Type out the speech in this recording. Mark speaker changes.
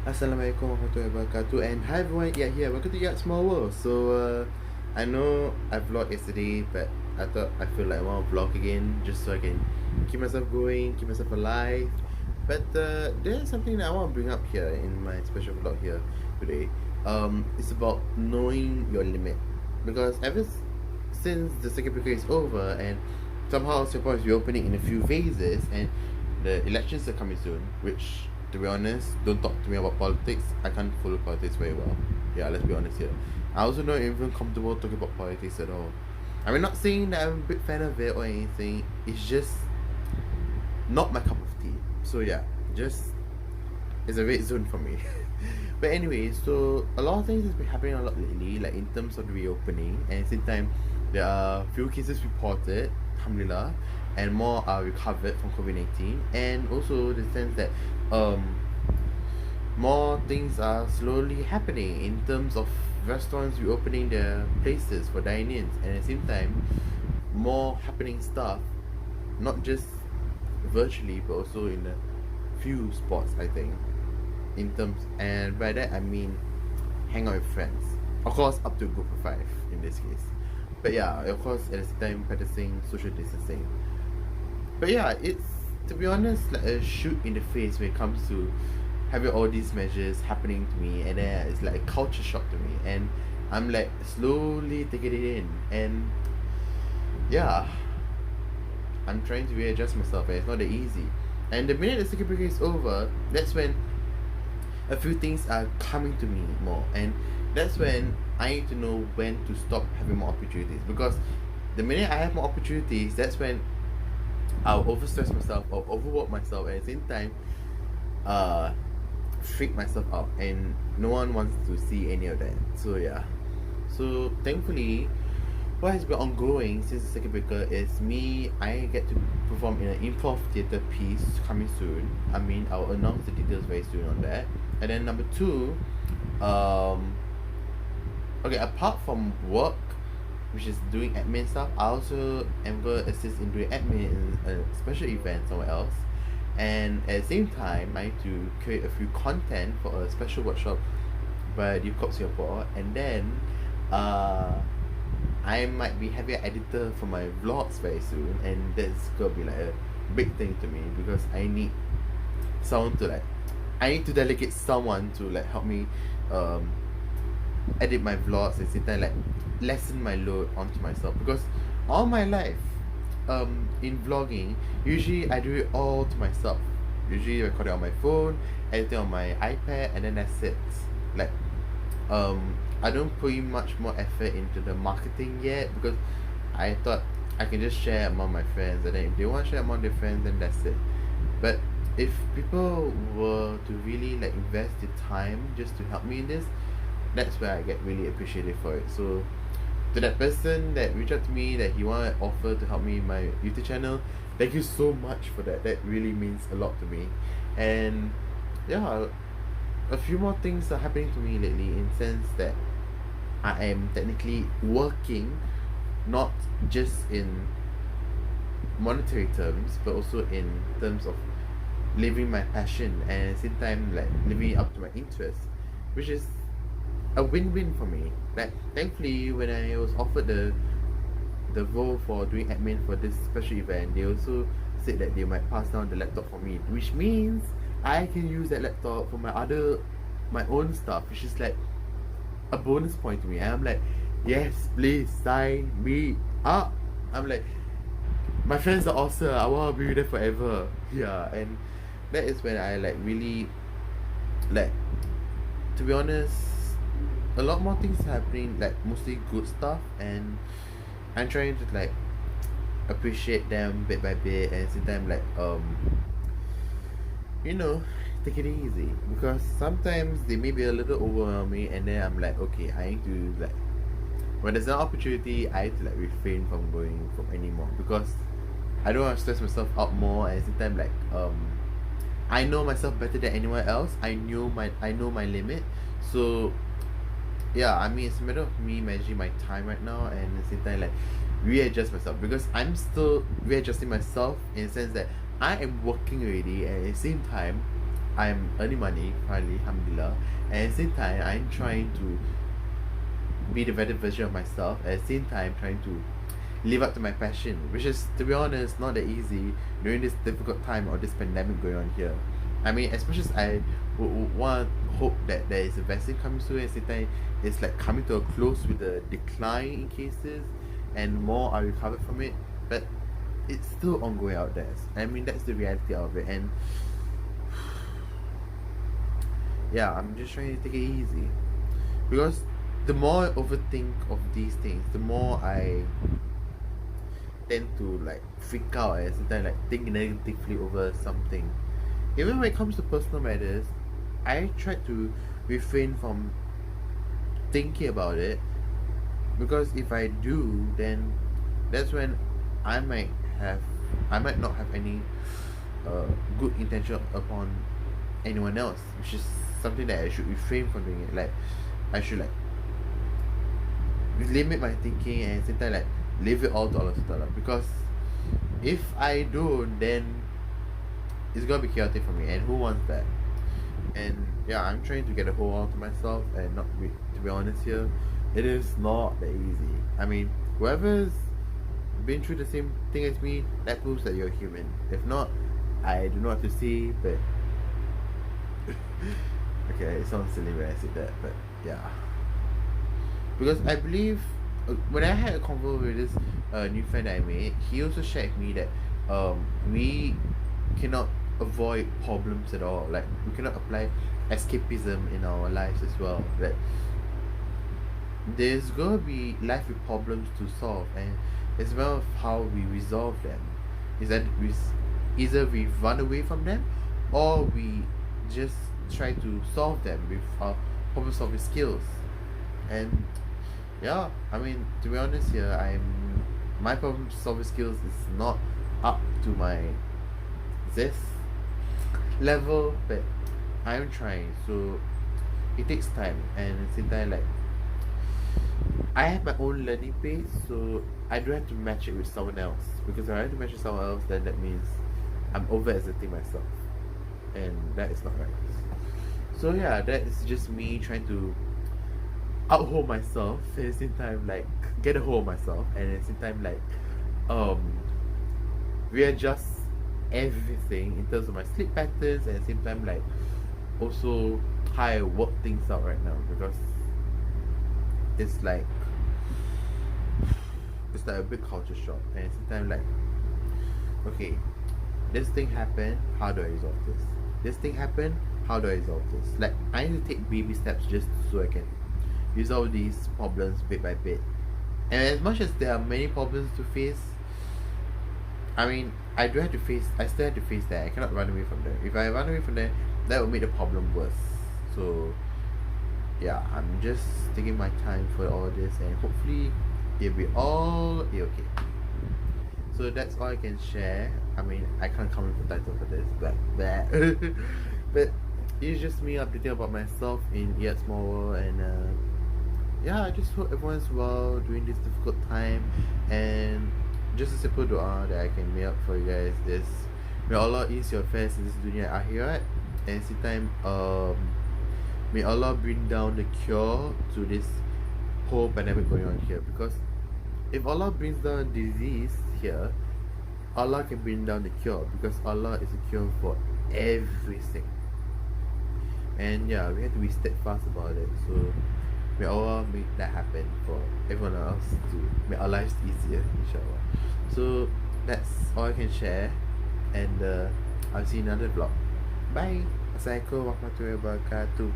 Speaker 1: Assalamualaikum warahmatullahi wabarakatuh. And hi everyone, yeah, here, welcome to Yacht Small World. I know I vlogged yesterday, but I feel like I want to vlog again just so I can keep myself going, keep myself alive. But there's something that I want to bring up here in my special vlog here today. It's about knowing your limit. Because since the circuit breaker is over and somehow Singapore is reopening in a few phases and the elections are coming soon, which to be honest, don't talk to me about politics. I can't follow politics very well. Yeah, let's be honest here. I also not even comfortable talking about politics at all. I mean, not saying that I'm a big fan of it or anything. It's just not my cup of tea. So yeah, just it's a red zone for me. But anyway, so a lot of things has been happening a lot lately, like in terms of the reopening, and at the same time, there are few cases reported, alhamdulillah, and more are recovered from COVID-19, and also the sense that um more things are slowly happening in terms of restaurants reopening their places for dine-ins, and at the same time, more happening stuff, not just virtually but also in a few spots, I think, in terms, and by that I mean hang out with friends, of course up to a group of 5 in this case, but yeah, of course at the same time practicing social distancing. But yeah, it's, to be honest, like a shoot in the face when it comes to having all these measures happening to me, and then it's like a culture shock to me, and I'm like slowly taking it in, and yeah, I'm trying to readjust myself, and it's not that easy. And the minute the circuit breaker is over, that's when a few things are coming to me more, and that's when I need to know when to stop having more opportunities, because the minute I have more opportunities, that's when I'll overstress myself or overwork myself, and at the same time uh freak myself out, and no one wants to see any of that. So yeah, so thankfully what has been ongoing since the circuit breaker is me, I get to perform in an improv theatre piece coming soon. I mean, I'll announce the details very soon on that. And then number two, um okay, apart from work, which is doing admin stuff, I also am going to assist in doing admin in a special event somewhere else. And at the same time, I need to create a few content for a special workshop by the Corp Singapore. And then I might be having an editor for my vlogs very soon, and that's gonna be like a big thing to me, because I need someone to like, I need to delegate someone to like help me um edit my vlogs, and sit there like lessen my load onto myself, because all my life in vlogging, usually I do it all to myself, usually record it on my phone, edit it on my iPad, and then that's it. Like I don't put in much more effort into the marketing yet, because I thought I can just share among my friends, and then if they want to share among their friends, then that's it. But if people were to really like invest the time just to help me in this, that's where I get really appreciated for it. So to that person that reached out to me that he want to offer to help me in my YouTube channel, thank you so much for that. That really means a lot to me. And yeah, a few more things are happening to me lately, in sense that I am technically working, not just in monetary terms, but also in terms of living my passion, and at the same time like living up to my interests, which is a win-win for me. Like thankfully, when I was offered the role for doing admin for this special event, they also said that they might pass down the laptop for me, which means I can use that laptop for my own stuff, which is like a bonus point to me. And I'm like, yes, please sign me up. I'm like, my friends are awesome, I want to be with them forever. Yeah, and that is when I like really, like, to be honest, a lot more things happening, like mostly good stuff, and I'm trying to like appreciate them bit by bit, and at the same time like you know, take it easy, because sometimes they may be a little overwhelming, and then I'm like, okay, I need to like, when there's an opportunity, I have to like refrain from going from anymore, because I don't want to stress myself out more, and at the same time like I know myself better than anyone else. I know my limit. So yeah, I mean, it's a matter of me managing my time right now, and at the same time like readjust myself, because I'm still readjusting myself in the sense that I am working already, and at the same time I'm earning money finally, alhamdulillah, and at the same time I'm trying to be the better version of myself. At the same time, trying to live up to my passion, which is, to be honest, not that easy during this difficult time or this pandemic going on here. I mean, as much as I would want hope that there is a vaccine coming soon, at the same time, it's like coming to a close with the decline in cases, and more are recovered from it. But it's still ongoing out there. I mean, that's the reality of it, and yeah, I'm just trying to take it easy because the more I overthink of these things, the more I tend to like freak out and sometimes like think negatively over something. Even when it comes to personal matters, I try to refrain from thinking about it because if I do, then that's when I might have, I might not have any good intention upon anyone else, which is something that I should refrain from doing it. Like I should like limit my thinking and at the same time like leave it all to Allah Ta'ala, because if I don't, then it's gonna be chaotic for me, and who wants that? And yeah, I'm trying to get a hold on to myself and not be, to be honest here, it is not that easy. I mean, whoever's been through the same thing as me, that proves that you're human. If not, I do not have to say, but okay, it sounds silly when I say that, but yeah. Because I believe when I had a convo with this new friend I made, he also shared with me that we cannot avoid problems at all. Like we cannot apply escapism in our lives as well. That there's gonna be life with problems to solve, and as well as how we resolve them. Is that we either we run away from them, or we just try to solve them with our problem solving skills. And yeah, I mean, to be honest here, my problem solving skills is not up to my this level, but I'm trying. So it takes time, and at the same time, like I have my own learning pace, so I don't have to match it with someone else. Because if I have to match with someone else, then that means I'm over exerting myself, and that is not right. So yeah, that is just me trying to outhold myself, and at the same time like get a hold of myself, and at the same time like um readjust everything in terms of my sleep patterns, and at the same time like also how I work things out right now, because it's like a big culture shock, and at the same time like okay, this thing happened, how do I resolve this thing happened, how do I resolve this? Like I need to take baby steps just so I can resolve these problems bit by bit. And as much as there are many problems to face, I mean, I still have to face that. I cannot run away from them. If I run away from them, that will make the problem worse. So yeah, I'm just taking my time for all this, and hopefully it'll be okay. So that's all I can share. I mean, I can't come with a title for this, but but it's just me updating about myself in yet small world, and yeah, I just hope everyone's well during this difficult time, and just a simple dua that I can make up for you guys is may Allah ease your affairs in this dunya akhirat, and at the same time may Allah bring down the cure to this whole pandemic going on here, because if Allah brings down disease here, Allah can bring down the cure, because Allah is a cure for everything. And yeah, we have to be steadfast about it. So may Allah make that happen for everyone else to make our lives easier, inshallah. So that's all I can share, and I'll see you in another vlog. Bye. Assalamualaikum warahmatullahi wabarakatuh.